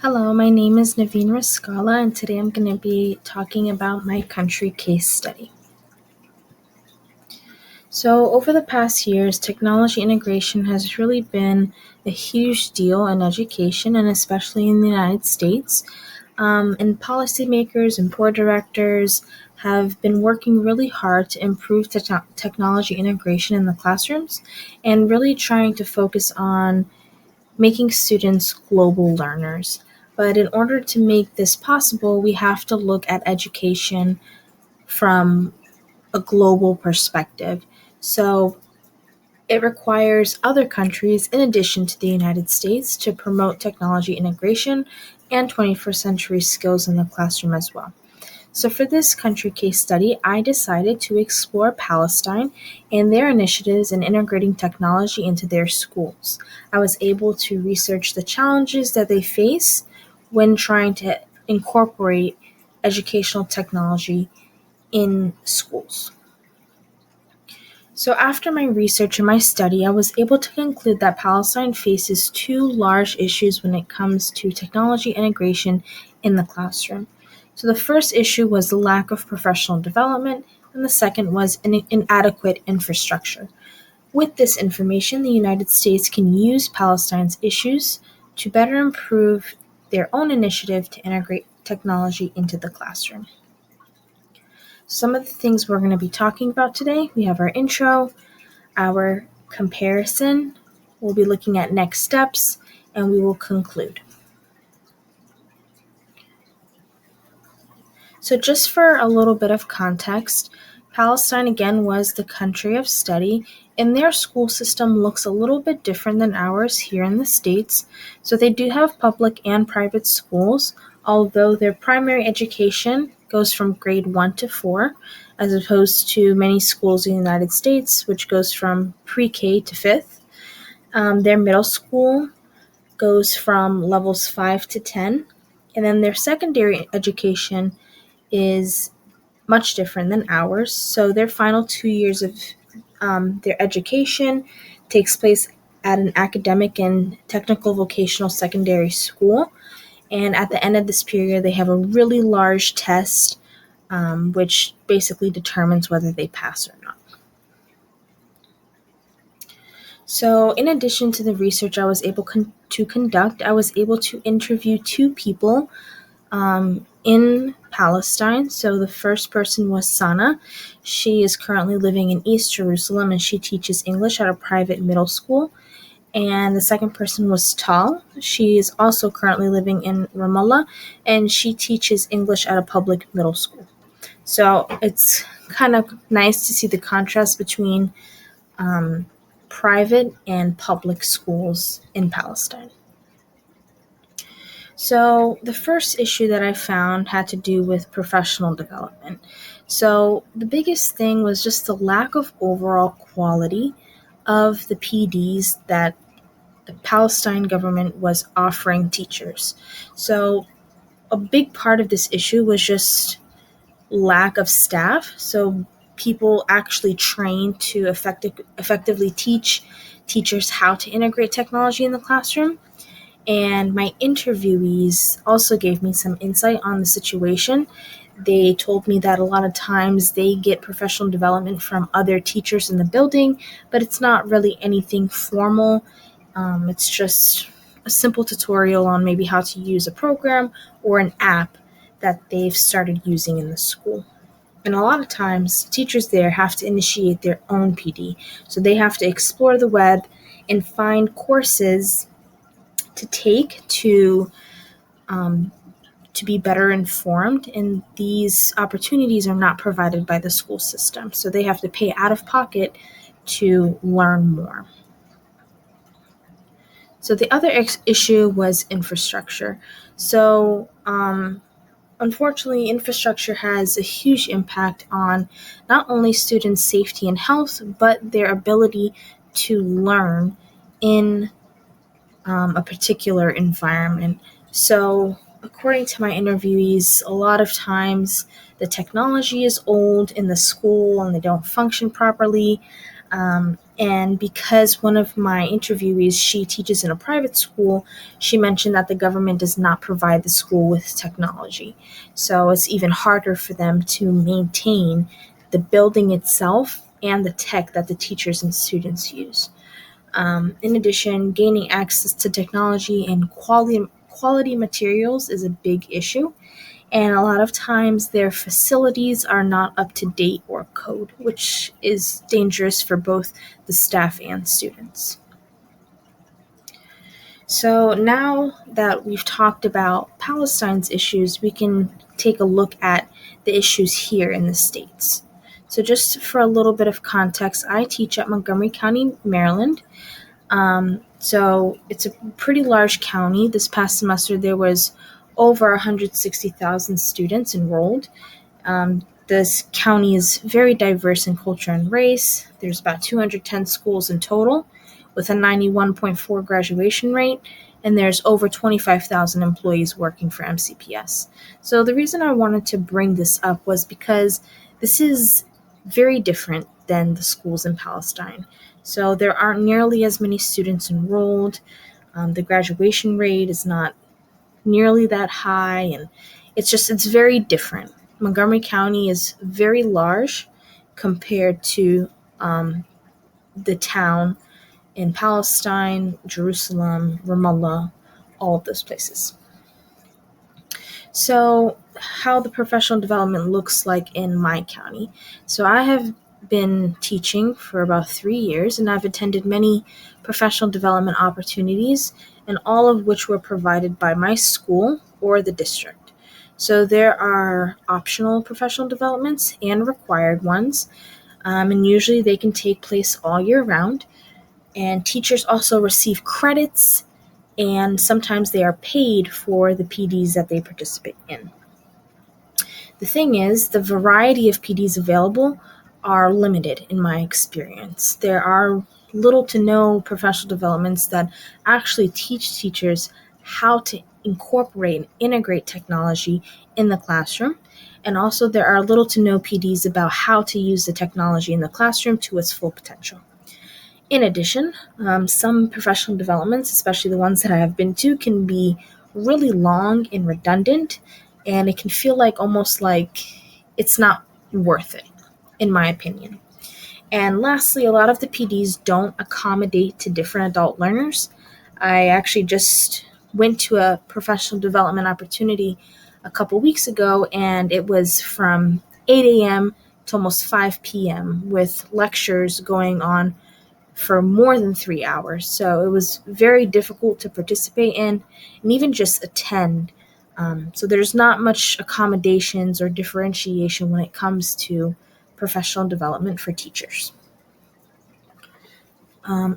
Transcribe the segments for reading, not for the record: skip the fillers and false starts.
Hello, my name is Naveen Rascala, and today I'm going to be talking about my country case study. So, over the past years, technology integration has really been a huge deal in education, and especially in the United States. And policymakers and board directors have been working really hard to improve technology integration in the classrooms and really trying to focus on making students global learners. But in order to make this possible, we have to look at education from a global perspective. So it requires other countries, in addition to the United States, to promote technology integration and 21st century skills in the classroom as well. So, for this country case study, I decided to explore Palestine and their initiatives in integrating technology into their schools. I was able to research the challenges that they face when trying to incorporate educational technology in schools. So, after my research and my study, I was able to conclude that Palestine faces two large issues when it comes to technology integration in the classroom. So, the first issue was the lack of professional development, and the second was an inadequate infrastructure. With this information, the United States can use Palestine's issues to better improve their own initiative to integrate technology into the classroom. Some of the things we're going to be talking about today, we have our intro, our comparison, we'll be looking at next steps, and we will conclude. So just for a little bit of context, Palestine again was the country of study, and their school system looks a little bit different than ours here in the States. So they do have public and private schools, although their primary education goes from grade 1 to 4, as opposed to many schools in the United States, which goes from pre-K to 5th. Their middle school goes from levels 5 to 10, and then their secondary education is much different than ours. So their final 2 years of their education takes place at an academic and technical vocational secondary school. And at the end of this period, they have a really large test, which basically determines whether they pass or not. So, in addition to the research I was able to conduct, I was able to interview two people in Palestine. So the first person was Sana. She is currently living in East Jerusalem and she teaches English at a private middle school. And the second person was Tal. She is also currently living in Ramallah and she teaches English at a public middle school. So it's kind of nice to see the contrast between private and public schools in Palestine. So, the first issue that I found had to do with professional development. So, the biggest thing was just the lack of overall quality of the PDs that the Palestine government was offering teachers. So, a big part of this issue was just lack of staff. So, people actually trained to effectively teach teachers how to integrate technology in the classroom. And my interviewees also gave me some insight on the situation. They told me that a lot of times they get professional development from other teachers in the building, but it's not really anything formal. It's just a simple tutorial on maybe how to use a program or an app that they've started using in the school. And a lot of times, teachers there have to initiate their own PD. So they have to explore the web and find courses to take to be better informed, and these opportunities are not provided by the school system, so they have to pay out of pocket to learn more. So the other issue was infrastructure. So unfortunately, infrastructure has a huge impact on not only students' safety and health, but their ability to learn in a particular environment. So, according to my interviewees, a lot of times the technology is old in the school and they don't function properly. And because one of my interviewees, she teaches in a private school, she mentioned that the government does not provide the school with technology. So it's even harder for them to maintain the building itself and the tech that the teachers and students use. In addition, gaining access to technology and quality materials is a big issue, and a lot of times their facilities are not up to date or code, which is dangerous for both the staff and students. So now that we've talked about Palestine's issues, we can take a look at the issues here in the States. So just for a little bit of context, I teach at Montgomery County, Maryland. So it's a pretty large county. This past semester, there was over 160,000 students enrolled. This county is very diverse in culture and race. There's about 210 schools in total with a 91.4 graduation rate, and there's over 25,000 employees working for MCPS. So the reason I wanted to bring this up was because this is very different than the schools in Palestine. So there aren't nearly as many students enrolled. The graduation rate is not nearly that high, and it's very different. Montgomery County is very large compared to the town in Palestine, Jerusalem, Ramallah, all of those places. So, how the professional development looks like in my county. So, I have been teaching for about 3 years, and I've attended many professional development opportunities, and all of which were provided by my school or the district. So, there are optional professional developments and required ones, and usually they can take place all year round. And teachers also receive credits, and sometimes they are paid for the PDs that they participate in. The thing is, the variety of PDs available are limited in my experience. There are little to no professional developments that actually teach teachers how to incorporate and integrate technology in the classroom. And also, there are little to no PDs about how to use the technology in the classroom to its full potential. In addition, some professional developments, especially the ones that I have been to, can be really long and redundant, and it can feel like almost like it's not worth it, in my opinion. And lastly, a lot of the PDs don't accommodate to different adult learners. I actually just went to a professional development opportunity a couple weeks ago, and it was from 8 a.m. to almost 5 p.m. with lectures going on for more than 3 hours. So it was very difficult to participate in and even just attend. So there's not much accommodations or differentiation when it comes to professional development for teachers.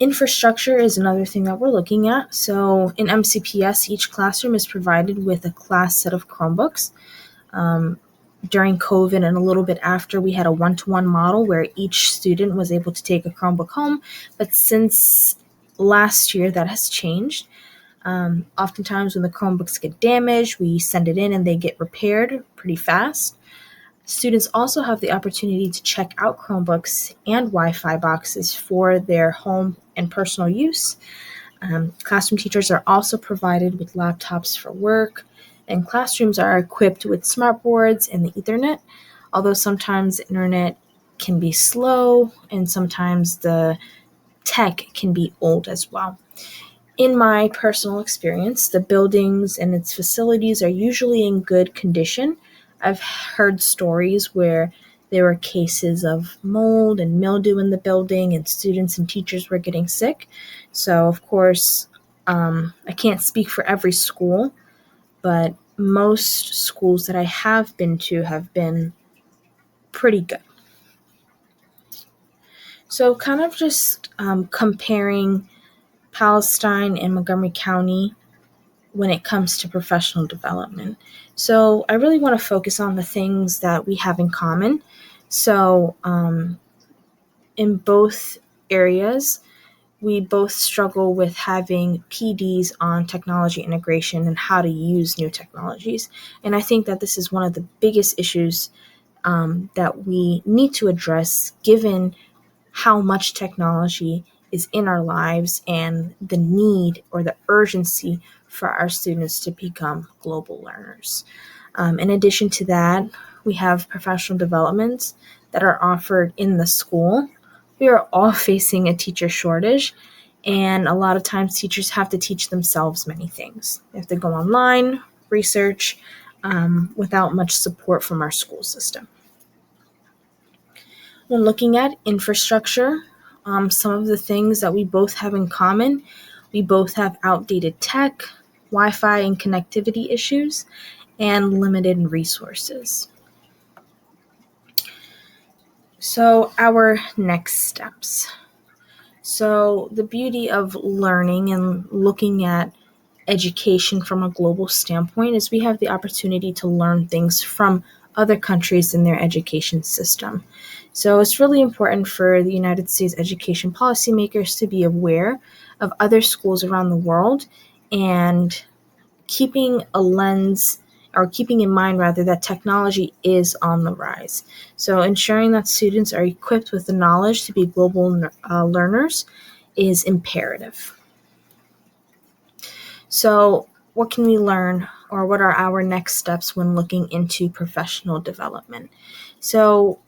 Infrastructure is another thing that we're looking at. So in MCPS, each classroom is provided with a class set of Chromebooks. During COVID and a little bit after, we had a one-to-one model where each student was able to take a Chromebook home. But since last year, that has changed. Oftentimes when the Chromebooks get damaged, we send it in and they get repaired pretty fast. Students also have the opportunity to check out Chromebooks and Wi-Fi boxes for their home and personal use. Classroom teachers are also provided with laptops for work, and classrooms are equipped with smartboards and the Ethernet, although sometimes the internet can be slow and sometimes the tech can be old as well. In my personal experience, the buildings and its facilities are usually in good condition. I've heard stories where there were cases of mold and mildew in the building, and students and teachers were getting sick. So, of course, I can't speak for every school, but most schools that I have been to have been pretty good. So, kind of just comparing Palestine and Montgomery County when it comes to professional development. So I really want to focus on the things that we have in common. So in both areas, we both struggle with having PDs on technology integration and how to use new technologies. And I think that this is one of the biggest issues that we need to address given how much technology is in our lives and the need or the urgency for our students to become global learners. In addition to that, we have professional developments that are offered in the school. We are all facing a teacher shortage, and a lot of times teachers have to teach themselves many things. They have to go online, research, without much support from our school system. When looking at infrastructure, some of the things that we both have in common, we both have outdated tech, Wi-Fi and connectivity issues, and limited resources. So our next steps. So the beauty of learning and looking at education from a global standpoint is we have the opportunity to learn things from other countries in their education system. So it's really important for the United States education policymakers to be aware of other schools around the world and keeping a lens or keeping in mind rather that technology is on the rise. So ensuring that students are equipped with the knowledge to be global learners is imperative. So what can we learn or what are our next steps when looking into professional development? So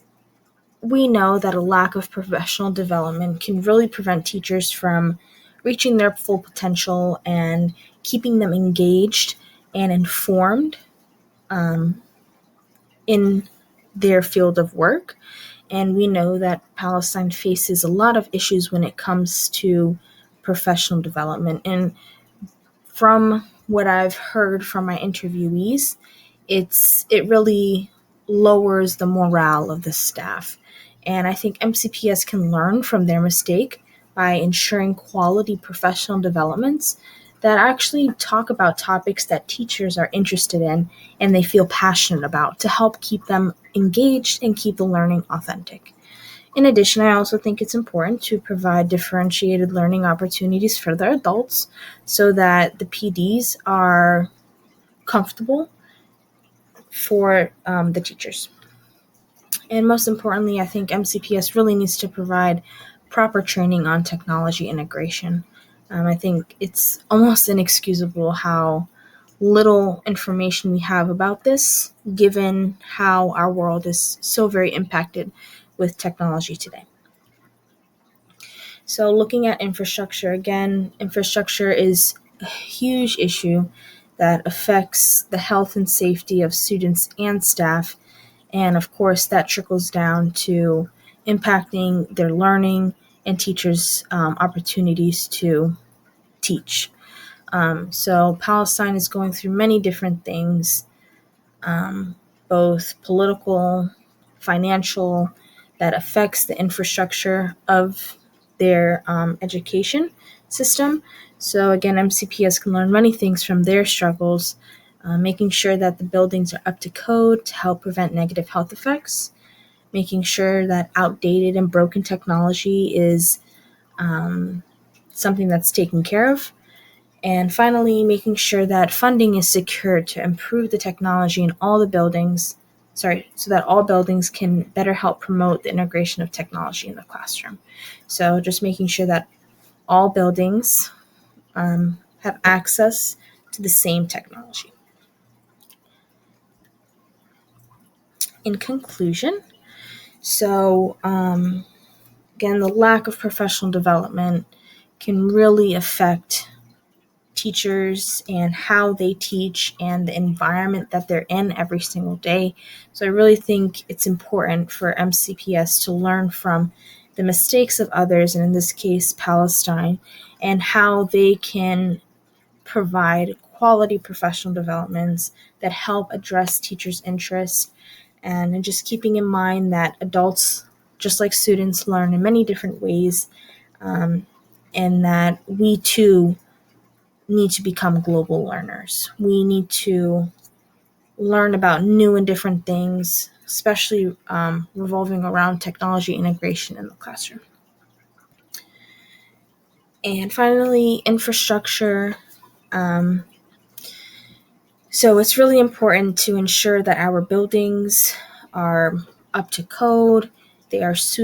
we know that a lack of professional development can really prevent teachers from reaching their full potential and keeping them engaged and informed in their field of work. And we know that Palestine faces a lot of issues when it comes to professional development. And from what I've heard from my interviewees, it really lowers the morale of the staff. And I think MCPS can learn from their mistake by ensuring quality professional developments that actually talk about topics that teachers are interested in and they feel passionate about to help keep them engaged and keep the learning authentic. In addition, I also think it's important to provide differentiated learning opportunities for the adults so that the PDs are comfortable for the teachers. And most importantly, I think MCPS really needs to provide proper training on technology integration. I think it's almost inexcusable how little information we have about this, given how our world is so very impacted with technology today. So looking at infrastructure, again, infrastructure is a huge issue that affects the health and safety of students and staff. And of course, that trickles down to impacting their learning and teachers' opportunities to teach. So Palestine is going through many different things, both political, financial, that affects the infrastructure of their education system. So again, MCPS can learn many things from their struggles, making sure that the buildings are up to code to help prevent negative health effects, making sure that outdated and broken technology is something that's taken care of, and finally, making sure that funding is secured to improve the technology in all the buildings, so that all buildings can better help promote the integration of technology in the classroom. So just making sure that all buildings have access to the same technology. In conclusion, again, the lack of professional development can really affect teachers and how they teach and the environment that they're in every single day. So I really think it's important for MCPS to learn from the mistakes of others, and in this case, Palestine, and how they can provide quality professional developments that help address teachers' interests, and just keeping in mind that adults, just like students, learn in many different ways, and that we too need to become global learners. We need to learn about new and different things, especially revolving around technology integration in the classroom. And finally, infrastructure. So it's really important to ensure that our buildings are up to code, they are suitable